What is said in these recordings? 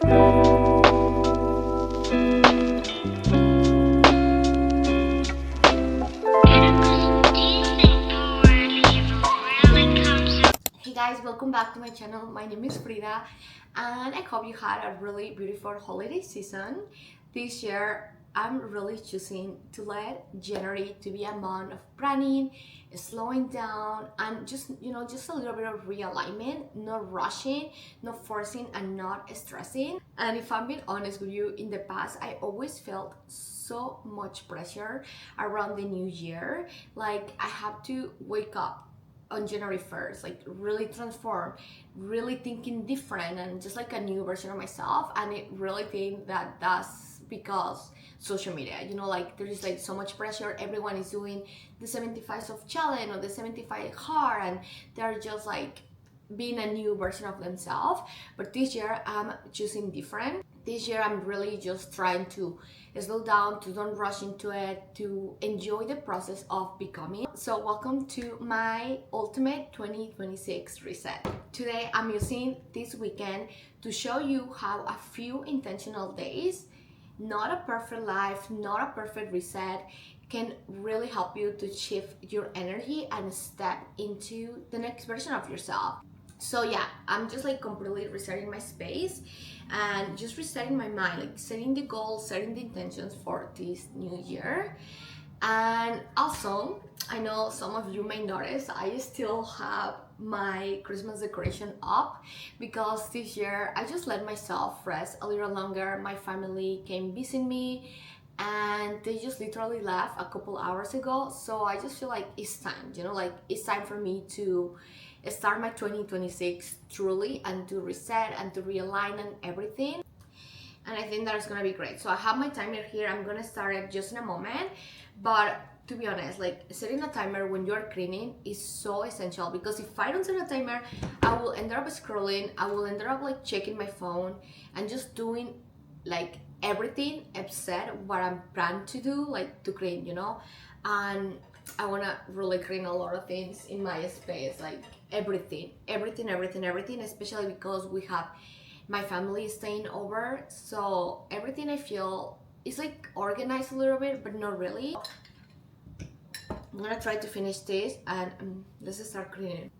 Hey guys, welcome back to my channel. My name is Frida and I hope you had a really beautiful holiday season. This year I'm really choosing to let January to be a month of planning, slowing down, and just a little bit of realignment, not rushing, not forcing, and not stressing. And if I'm being honest with you, in the past I always felt so much pressure around the new year. Like I have to wake up on January 1st, like really transform, really thinking different and just like a new version of myself. And I really think that that's because social media, like there is like so much pressure. Everyone is doing the 75 soft challenge or the 75 hard, and they're just like being a new version of themselves. But this year I'm choosing different. This year I'm really just trying to slow down, to don't rush into it, to enjoy the process of becoming. So welcome to my ultimate 2026 reset. Today I'm using this weekend to show you how a few intentional days, not a perfect life, not a perfect reset, can really help you to shift your energy and step into the next version of yourself. So yeah, I'm just like completely resetting my space and just resetting my mind, like setting the goals, setting the intentions for this new year. And also, I know some of you may notice I still have my Christmas decoration up because this year I just let myself rest a little longer. My family came visit me and they just literally left a couple hours ago. So I just feel like it's time, like it's time for me to start my 2026 truly and to reset and to realign and everything. And I think that is gonna be great. So I have my timer here. I'm gonna start it just in a moment. But to be honest, like setting a timer when you're cleaning is so essential, because if I don't set a timer, I will end up scrolling. I will end up like checking my phone and just doing like everything except what I'm planned to do, like to clean, and I want to really clean a lot of things in my space, like everything, especially because we have my family staying over. So everything I feel is like organized a little bit, but not really. I'm gonna try to finish this and let's start cleaning.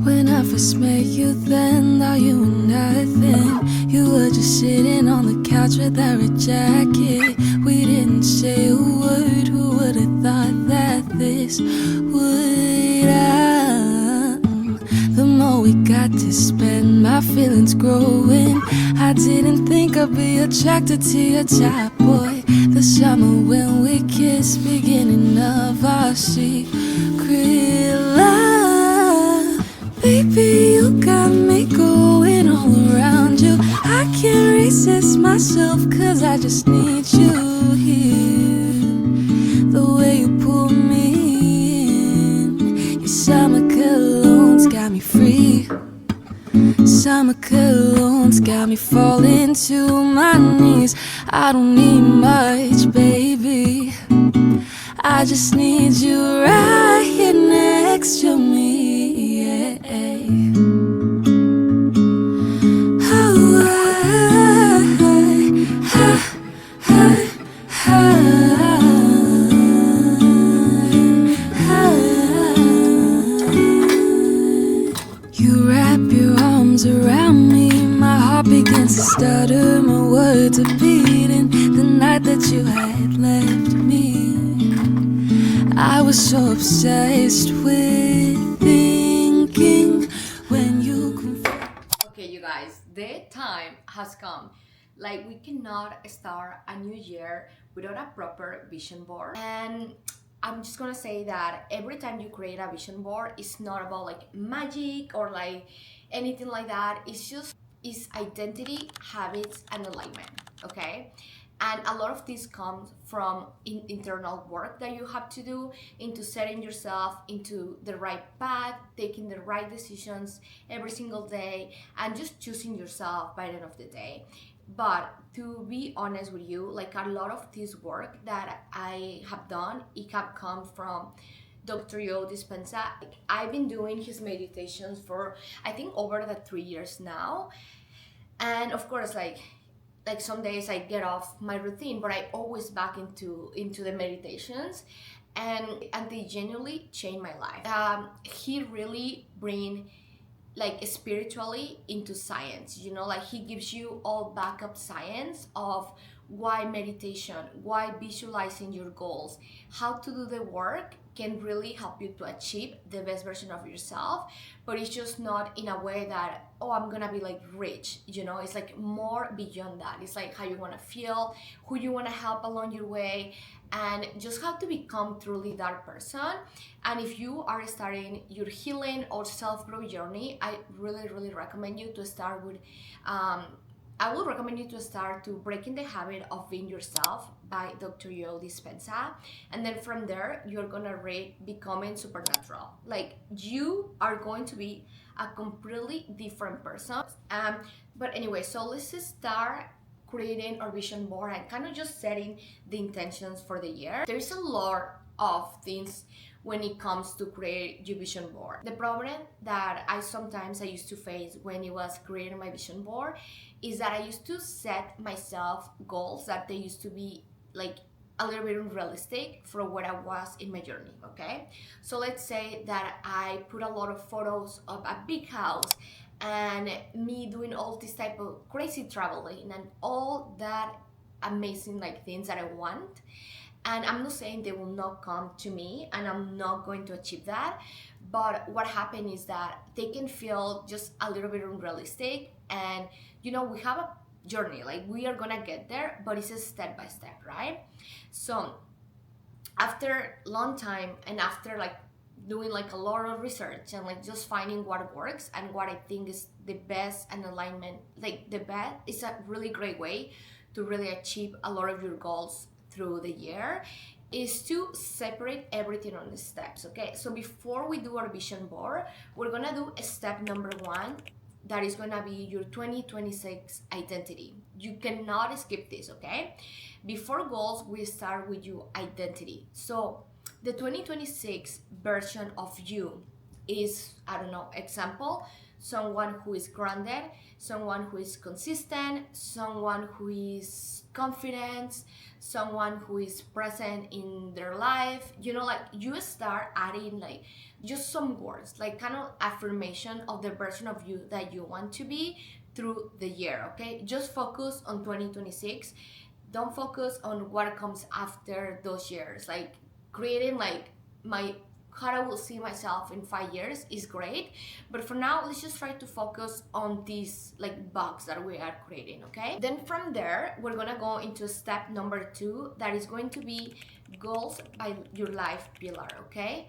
When I first met you, then thought you were nothing. You were just sitting on the couch with that red jacket. We didn't say a word. Who would have thought that this would end? The more we got to spend, my feelings growing. I didn't think I'd be attracted to your type, boy. The summer when we kissed, beginning of our secret love. Baby, you got me going all around you. I can't resist myself, cause I just need you here. The way you pull me in, your summer cologne's got me free. Summer cologne's got me falling to my knees. I don't need much, baby. I just need you right here next to me, yeah. You wrap your arms around me, my heart begins to stutter, my words are beating. The night that you had left me, I was so obsessed with thinking when you confessed. Okay, you guys, the time has come. Like, we cannot start a new year without a proper vision board. And I'm just gonna say that every time you create a vision board, it's not about like magic or like anything like that. It's identity, habits, and alignment, okay? And a lot of this comes from internal work that you have to do into setting yourself into the right path, taking the right decisions every single day, and just choosing yourself by the end of the day. But to be honest with you, like a lot of this work that I have done, it have come from Dr. Joe Dispenza. I've been doing his meditations for I think over the 3 years now. And of course, like some days I get off my routine, but I always back into the meditations, and they genuinely changed my life. He really bring like spiritually into science, you know, like he gives you all backup science of why meditation, why visualizing your goals, how to do the work can really help you to achieve the best version of yourself. But it's just not in a way that, oh, I'm gonna be like rich, you know. It's like more beyond that. It's like how you want to feel, who you want to help along your way, and just how to become truly that person. And if you are starting your healing or self-growth journey, I really recommend you to start with I will recommend you to start to breaking the habit of being yourself by Dr. Joe Dispenza. And then from there, you're gonna read Becoming Supernatural. Like, you are going to be a completely different person. But anyway, so let's just start creating our vision board and kind of just setting the intentions for the year. There's a lot of things when it comes to create your vision board. The problem that I used to face when it was creating my vision board is that I used to set myself goals that they used to be like a little bit unrealistic for what I was in my journey, okay? So let's say that I put a lot of photos of a big house and me doing all this type of crazy traveling and all that amazing like things that I want. And I'm not saying they will not come to me and I'm not going to achieve that. But what happened is that they can feel just a little bit unrealistic. And, you know, we have a journey, like we are gonna get there, but it's a step by step, right? So after long time and after like doing like a lot of research and like just finding what works and what I think is the best and alignment, like the best, is a really great way to really achieve a lot of your goals through the year, is to separate everything on the steps, okay? So before we do our vision board, we're gonna do a step number 1, that is gonna be your 2026 identity. You cannot skip this, okay? Before goals, we start with your identity. So the 2026 version of you is, I don't know, example, someone who is grounded, someone who is consistent, someone who is confident, someone who is present in their life. You know, like you start adding like just some words, like kind of affirmation of the version of you that you want to be through the year, okay? Just focus on 2026. don't focus on what comes after those years. Like creating like my how I will see myself in 5 years is great, but for now let's just try to focus on this like box that we are creating. Okay, then from there we're gonna go into step number 2, that is going to be goals by your life pillar. Okay,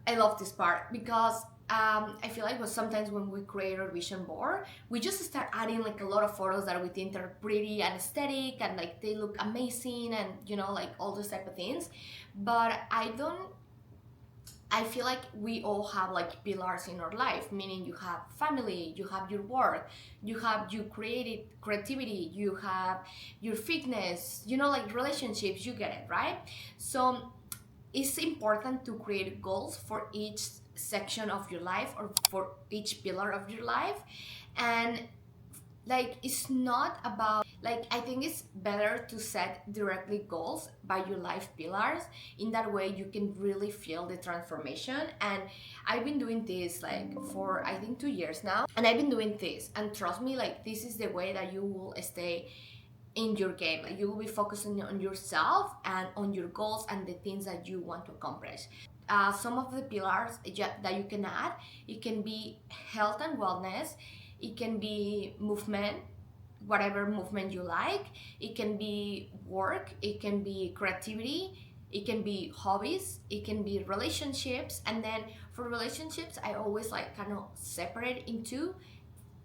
I love this part because I feel like sometimes when we create our vision board, we just start adding like a lot of photos that we think are pretty and aesthetic and like they look amazing and you know like all those type of things. But I feel like we all have like pillars in our life, meaning you have family, you have your work, you have your creativity, you have your fitness, you know, like relationships, you get it, right? So it's important to create goals for each section of your life or for each pillar of your life. And like it's not about like I think it's better to set directly goals by your life pillars. In that way you can really feel the transformation. And I've been doing this like for I think 2 years now, and I've been doing this, and trust me, like this is the way that you will stay in your game. Like you will be focusing on yourself and on your goals and the things that you want to accomplish. Some of the pillars that you can add, it can be health and wellness, it can be movement, whatever movement you like, it can be work, it can be creativity, it can be hobbies, it can be relationships. And then for relationships I always like kind of separate into,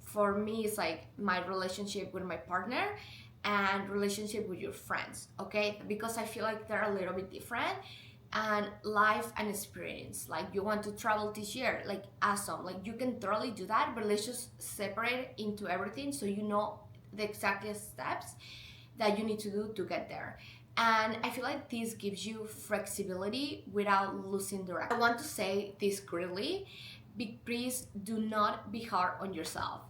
for me it's like my relationship with my partner and relationship with your friends. Okay, because I feel like they're a little bit different. And life and experience, like you want to travel this year, like awesome, like you can totally do that, but let's just separate into everything so you know the exact steps that you need to do to get there. And I feel like this gives you flexibility without losing direction. I want to say this clearly: please do not be hard on yourself.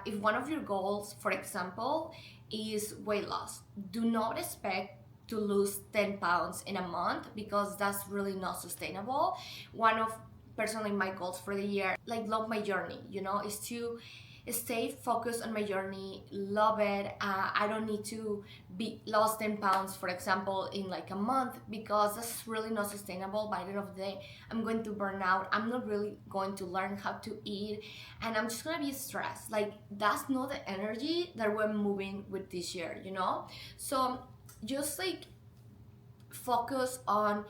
If one of your goals, for example, is weight loss, do not expect to lose 10 pounds in a month, because that's really not sustainable. One of personally my goals for the year, like love my journey, you know, is to stay focused on my journey, love it. I don't need to be lost 10 pounds, for example, in like a month, because that's really not sustainable. By the end of the day, I'm going to burn out. I'm not really going to learn how to eat, and I'm just gonna be stressed. Like that's not the energy that we're moving with this year, you know? So just like focus on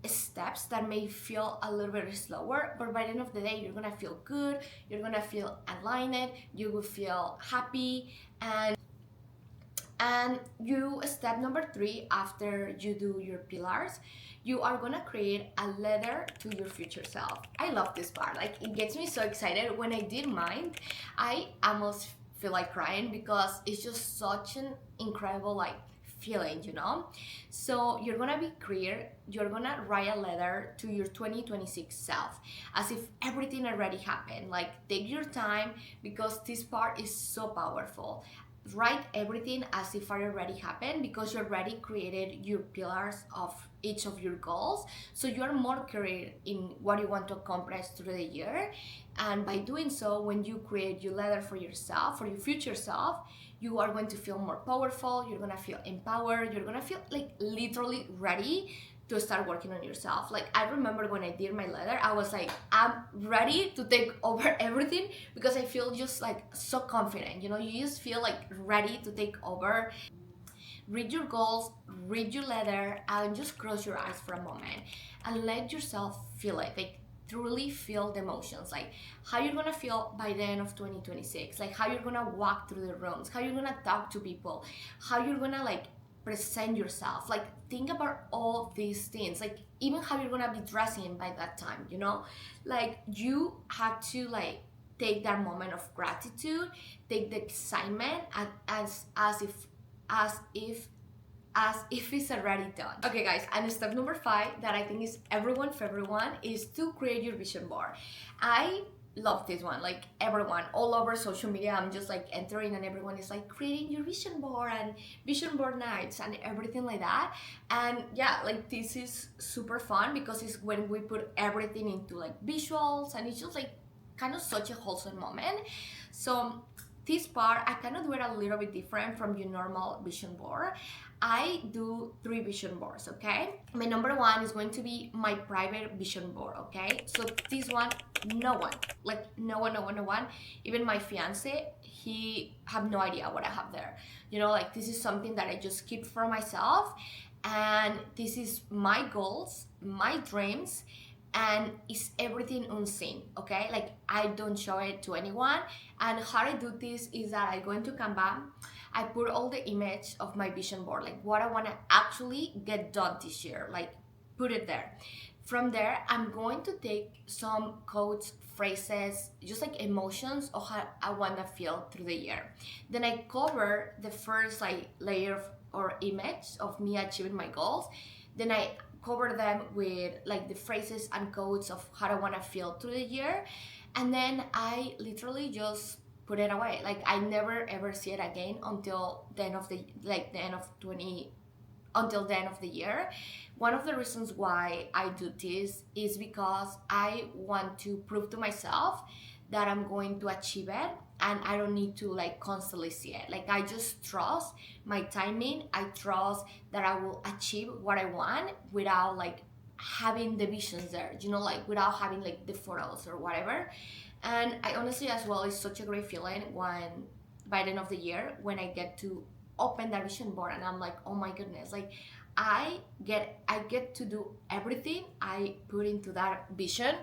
steps that may feel a little bit slower, but by the end of the day you're gonna feel good, you're gonna feel aligned, you will feel happy. And you, step number 3, after you do your pillars, you are gonna create a letter to your future self. I love this part, like it gets me so excited. When I did mine, I almost feel like crying because it's just such an incredible like feeling, you know? So you're gonna be clear, you're gonna write a letter to your 2026 self as if everything already happened. Like take your time, because this part is so powerful. Write everything as if it already happened, because you already created your pillars of each of your goals, so you are more clear in what you want to accomplish through the year. And by doing so, when you create your letter for yourself, for your future self, you are going to feel more powerful, you're gonna feel empowered, you're gonna feel like literally ready to start working on yourself. Like I remember when I did my letter, I was like, I'm ready to take over everything, because I feel just like so confident, you know, you just feel like ready to take over. Read your goals, read your letter, and just close your eyes for a moment and let yourself feel it. Like truly feel the emotions, like how you're gonna feel by the end of 2026, like how you're gonna walk through the rooms, how you're gonna talk to people, how you're gonna like present yourself. Like think about all these things, like even how you're gonna be dressing by that time, you know? Like you have to like take that moment of gratitude, take the excitement as if it's already done. Okay guys, and step number 5 that I think is everyone for everyone is to create your vision board. I love this one. Like everyone all over social media, I'm just like entering and everyone is like creating your vision board and vision board nights and everything like that. And yeah, like this is super fun because it's when we put everything into like visuals, and it's just like kind of such a wholesome moment. So this part, I kind of do it a little bit different from your normal vision board. I do 3 vision boards, okay? My number 1 is going to be my private vision board, okay? So this one, no one, no one, even my fiance, he have no idea what I have there. You know, like this is something that I just keep for myself, and this is my goals, my dreams, and it's everything unseen, okay? Like I don't show it to anyone. And how I do this is that I go into Canva, I put all the image of my vision board, like what I want to actually get done this year, like put it there. From there, I'm going to take some quotes, phrases, just like emotions of how I want to feel through the year. Then I cover the first like layer or image of me achieving my goals. Then I cover them with like the phrases and quotes of how I want to feel through the year. And then I literally just put it away. Like I never ever see it again until the end of the year. One of the reasons why I do this is because I want to prove to myself that I'm going to achieve it, and I don't need to like constantly see it. Like I just trust my timing. I trust that I will achieve what I want without like having the visions there, you know, like without having like the photos or whatever. And I honestly as well, it's such a great feeling when by the end of the year when I get to open that vision board and I'm like, oh my goodness, like I get to do everything I put into that vision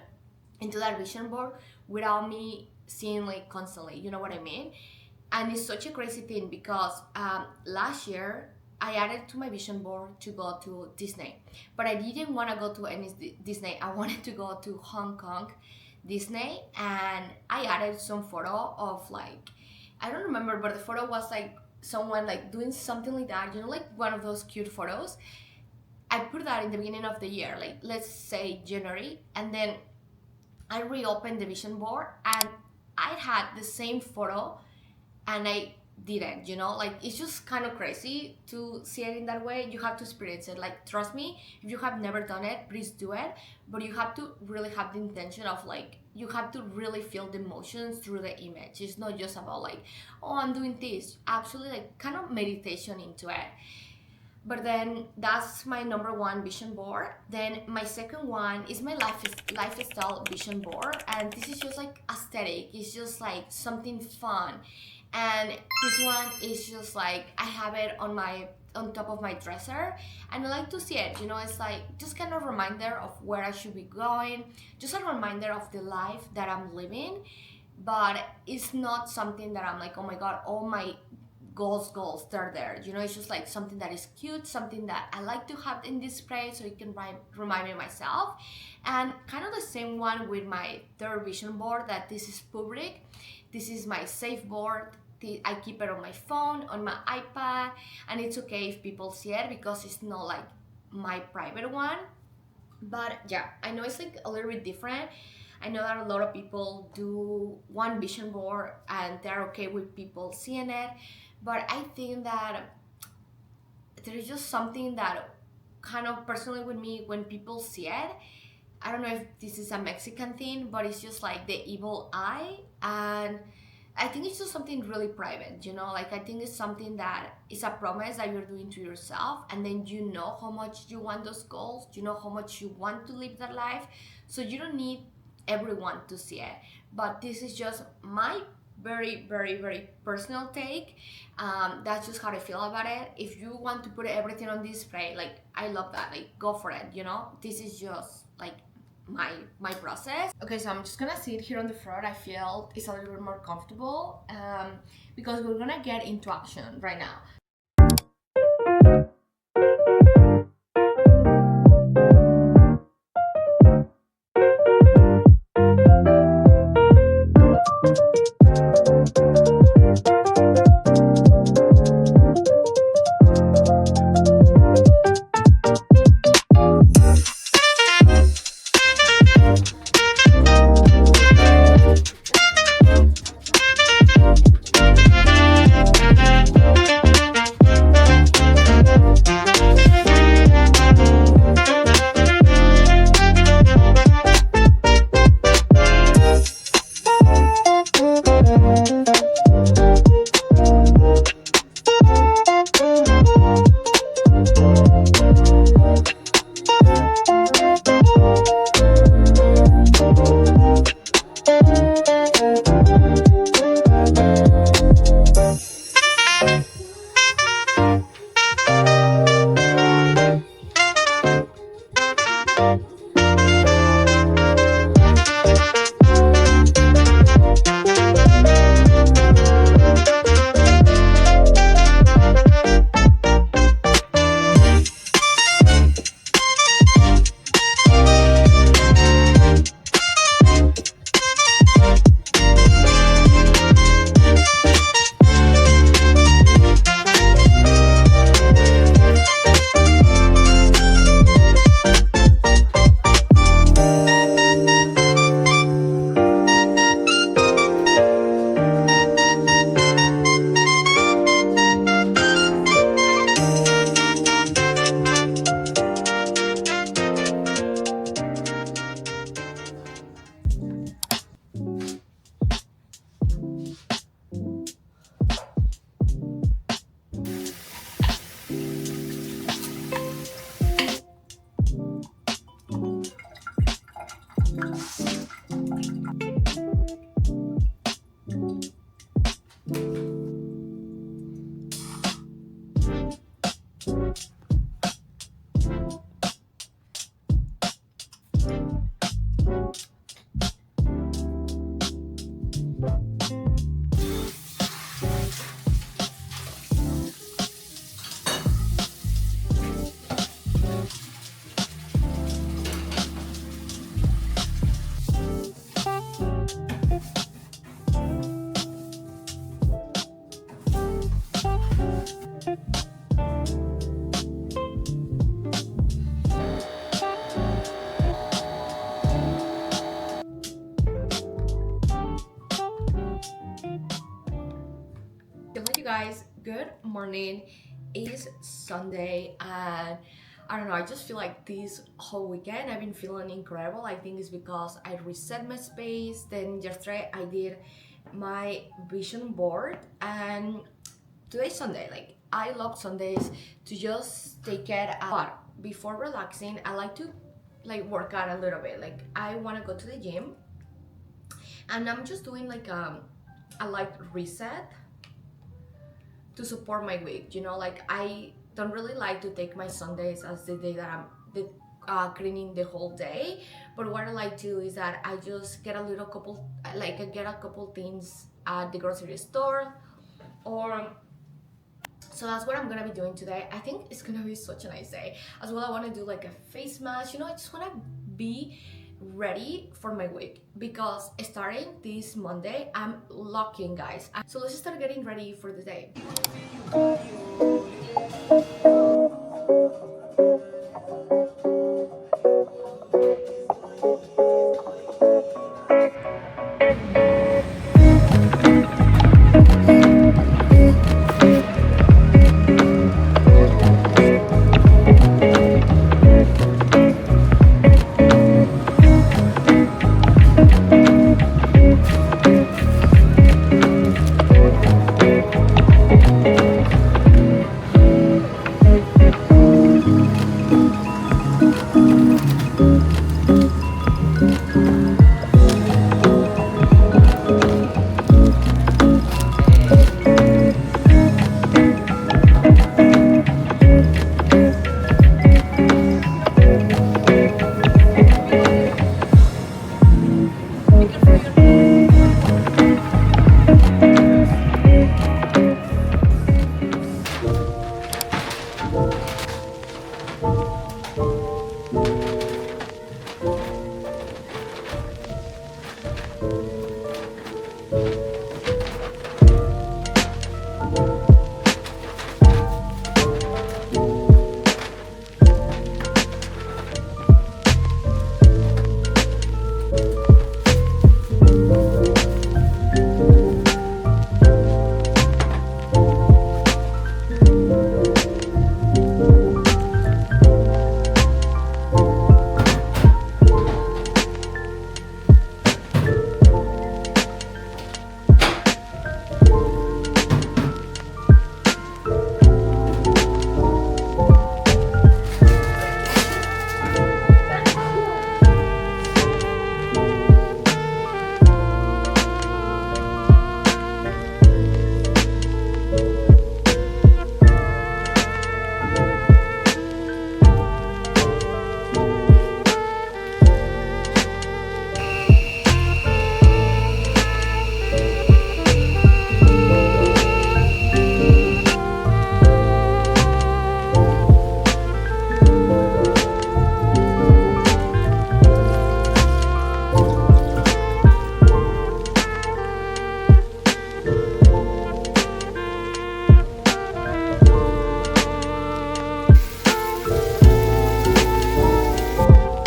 board without me seeing like constantly, you know what I mean? And it's such a crazy thing because last year I added to my vision board to go to Disney, but I didn't want to go to any Disney. I wanted to go to Hong Kong Disney, and I added some photo of like, I don't remember, but the photo was like someone like doing something like that, you know, like one of those cute photos. I put that in the beginning of the year, like let's say January, and then I reopened the vision board and I had the same photo and I didn't, you know, like it's just kind of crazy to see it in that way. You have to experience it. Like trust me, if you have never done it, please do it, but you have to really have the intention of like, you have to really feel the emotions through the image. It's not just about like, oh, I'm doing this. Absolutely, like kind of meditation into it. But then that's my number 1 vision board. Then my second one is my lifestyle vision board, and this is just like aesthetic. It's just like something fun, and this one is just like I have it on top of my dresser, and I like to see it. You know, it's like just kind of reminder of where I should be going, just a reminder of the life that I'm living. But it's not something that I'm like, oh my god, all my goals they're there, you know. It's just like something that is cute, something that I like to have in display so it can remind me of myself. And kind of the same one with my third vision board, that this is public. This is my safe board. I keep it on my phone, on my iPad, and it's okay if people see it because it's not like my private one. But yeah, I know it's like a little bit different. I know that a lot of people do one vision board and they're okay with people seeing it, but I think that there is just something that kind of personally with me, when people see it, I don't know if this is a Mexican thing, but it's just like the evil eye. And I think it's just something really private, you know, like I think it's something that is a promise that you're doing to yourself, and then you know how much you want those goals, you know how much you want to live that life, so you don't need everyone to see it. But this is just my very, very, very personal take. That's just how I feel about it. If you want to put everything on display, like I love that, like go for it, you know. This is just like my process. Okay, so I'm just gonna sit here on the floor. I feel it's a little bit more comfortable because we're gonna get into action right now. Good morning. It's Sunday and I don't know, I just feel like this whole weekend I've been feeling incredible. I think it's because I reset my space. Then yesterday I did my vision board, and today's Sunday. Like, I love Sundays to just take it out. But before relaxing, I like to like work out a little bit. Like, I want to go to the gym and I'm just doing like a light reset to support my week. Like, I don't really like to take my Sundays as the day that cleaning the whole day. But what I like to do is that I just get a little couple, like I get a couple things at the grocery store, or so that's what I'm gonna be doing today. I think it's gonna be such a nice day. As well, I want to do like a face mask. I just want to be ready for my week because starting this Monday, I'm locking, guys. So let's start getting ready for the day.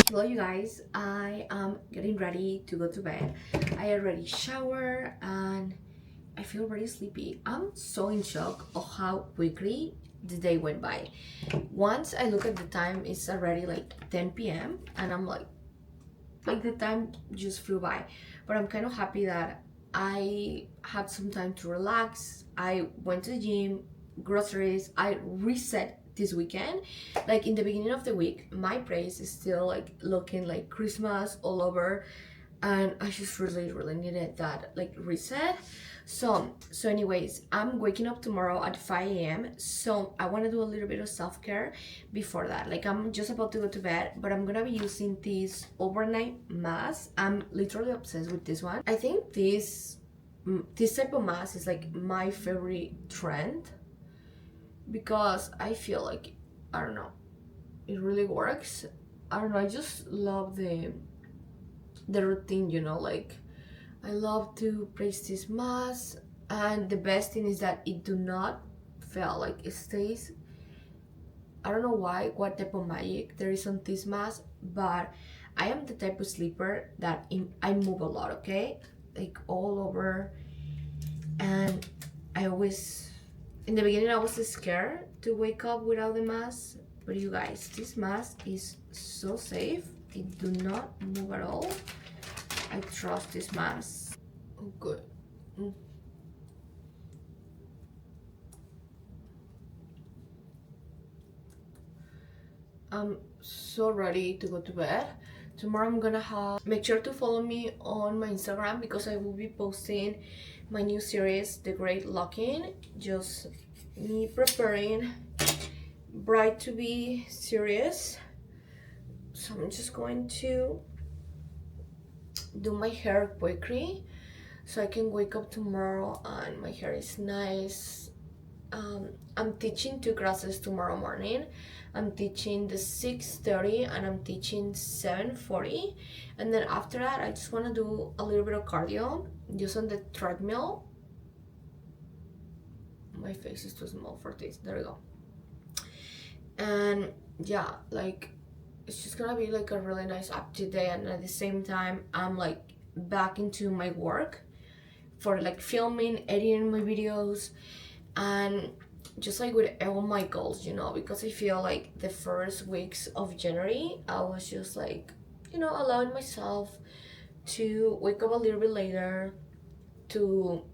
Hello, you guys. I am getting ready to go to bed. I already showered and I feel very sleepy. I'm so in shock of how quickly the day went by. Once I look at the time, it's already like 10 p.m. and I'm like the time just flew by. But I'm kind of happy that I had some time to relax. I went to the gym, groceries, I reset this weekend. Like, in the beginning of the week, my place is still like looking like Christmas all over, and I just really needed that like reset. So anyways, I'm waking up tomorrow at 5 a.m. so I want to do a little bit of self-care before that. Like, I'm just about to go to bed, but I'm gonna be using this overnight mask. I'm literally obsessed with this one. I think this type of mask is like my favorite trend because I feel like, I don't know, it really works. I don't know, I just love the routine, like I love to place this mask, and the best thing is that it do not fail. Like, it stays. I don't know what type of magic there is on this mask, but I am the type of sleeper that I move a lot, okay? Like all over, and I always In the beginning I was scared to wake up without the mask, but you guys, this mask is so safe. It do not move at all. I trust this mask. Oh, good. I'm so ready to go to bed. Tomorrow I'm gonna make sure to follow me on my Instagram because I will be posting my new series, The Great Locking. Just me preparing bride to be serious. So I'm just going to do my hair quickly so I can wake up tomorrow and my hair is nice. I'm teaching 2 classes tomorrow morning. I'm teaching the 6:30 and I'm teaching 7:40, and then after that I just want to do a little bit of cardio just on the treadmill. My face is too small for this. There we go. And yeah, like it's just gonna be like a really nice up to day, and at the same time I'm like back into my work for like filming, editing my videos, and just like with all my goals, you know, because I feel like the first weeks of January I was just like, you know, allowing myself to wake up a little bit later, to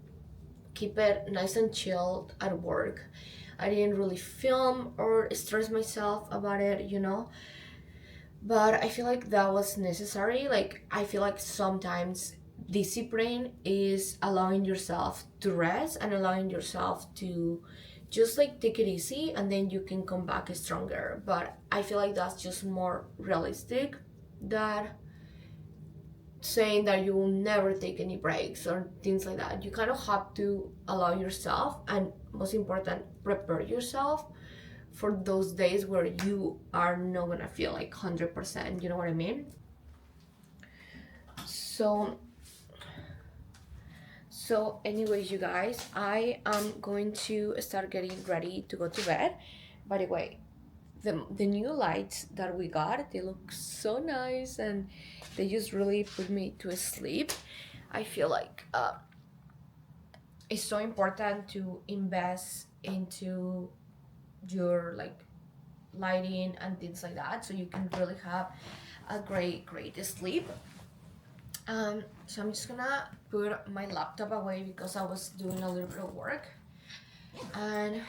keep it nice and chilled at work. I didn't really film or stress myself about it, you know, but I feel like that was necessary. Like I feel like sometimes discipline is allowing yourself to rest and allowing yourself to just like take it easy, and then you can come back stronger. But I feel like that's just more realistic than saying that you will never take any breaks or things like that. You kind of have to allow yourself, and most important, prepare yourself for those days where you are not gonna feel like 100%, you know what I mean? So anyways, you guys, I am going to start getting ready to go to bed. By the way, the new lights that we got, they look so nice and they just really put me to sleep. I feel like it's so important to invest into your like lighting and things like that so you can really have a great sleep. So I'm just gonna put my laptop away because I was doing a little bit of work, and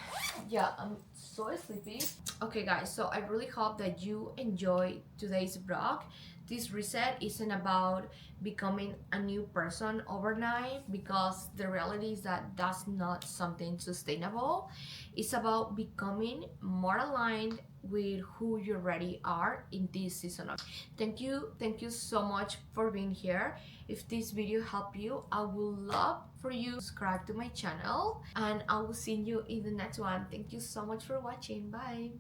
yeah, I'm so sleepy. Okay guys, so I really hope that you enjoy today's vlog. This reset isn't about becoming a new person overnight, because the reality is that that's not something sustainable. It's about becoming more aligned with who you already are in this season of. Thank you so much for being here. If this video helped you, I would love for you to subscribe to my channel, and I will see you in the next one. Thank you so much for watching. Bye.